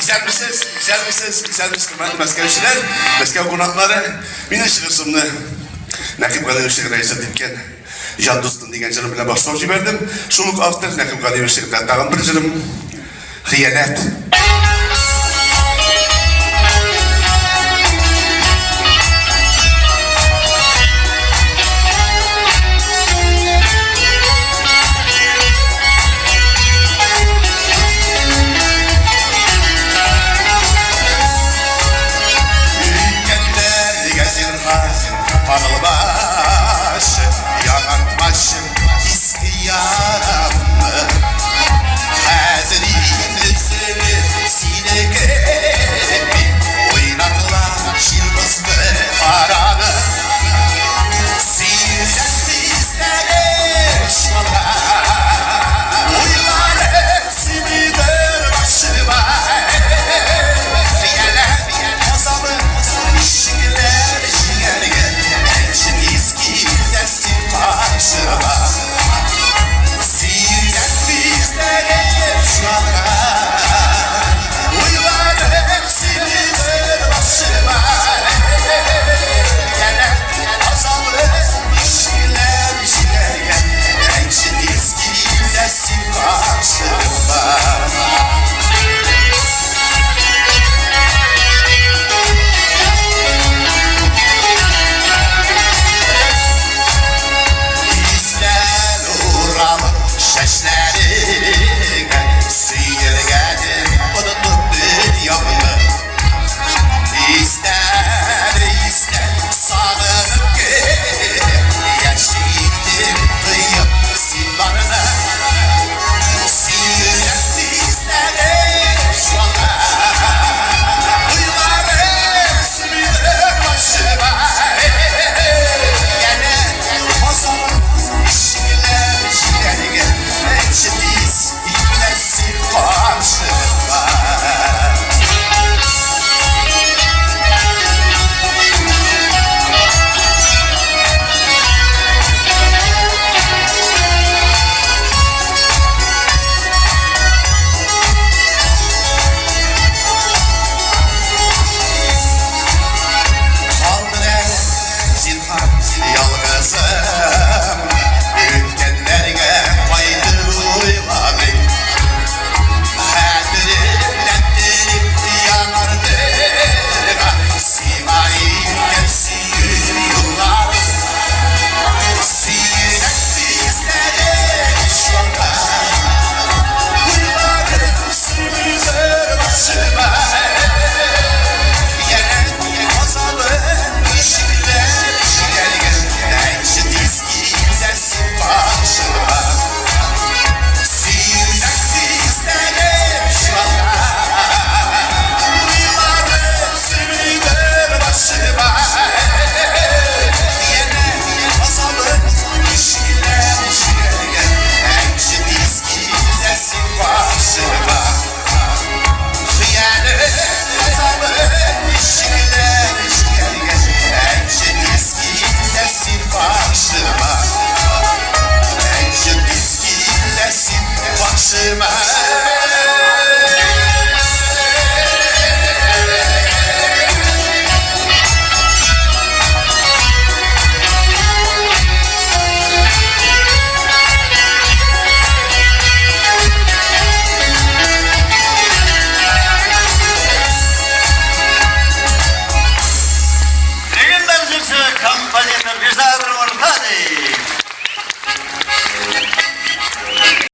Güzel misiniz? Güzel misiniz? Güzel misiniz? Ben Moskavşiler, Moskov konakları. Meni şiirsimni Naqib G'aniyev she'riga aytgan Jon Do'stum degan jirim bilan boshlab jiberdim. Shuningdek avtor Naqib G'aniyev she'riga tag'in bir jirim xiyonat. Ağılbaşı, yanartmaşım istiyaramı Hazırıyım seni sinekemi Oynatlar şilbızlı aranı Sinirlensizler eşmalar Uylar hepsimidir başıma Fiyeler, azabı, işikler, şigerger Dersin karşıma Sihirden bizlere şuanlar Uylar hepsinidir başıma Gelen azabı işler işler Enşin diski dersin karşıma Seslerine sıyırgenim Unutup dünyamı İster sağlanıp gelip Yaşlıydım kıyıp silvarına Sıyıran dizlere şu anda Uylar hepsimidir başıma Gene mazalım işler işler Enşediz dinlesin karşıma Kaldır el zinhar yalgızım Ütkenlerine koydur uyları Hədirimdən dirib yanardığa Simayim gəlsin yolları Sinirdən bizləri şuanlar Uylarım sürüzür başıma Yenə azalın işiklər işiklər Nəyşi diski dəsin başıma Sinirdən bizləri şuanlar Uylarım sürüzür başıma Yenə azalın işiklər işiklər Nəyşi diski dəsin başıma Xiyanət azalın işiklər işiklər Nəyşi diski dəsin başıma Nəyşi diski dəsin başıma Legendarny kompoziter Wiesław Mortady.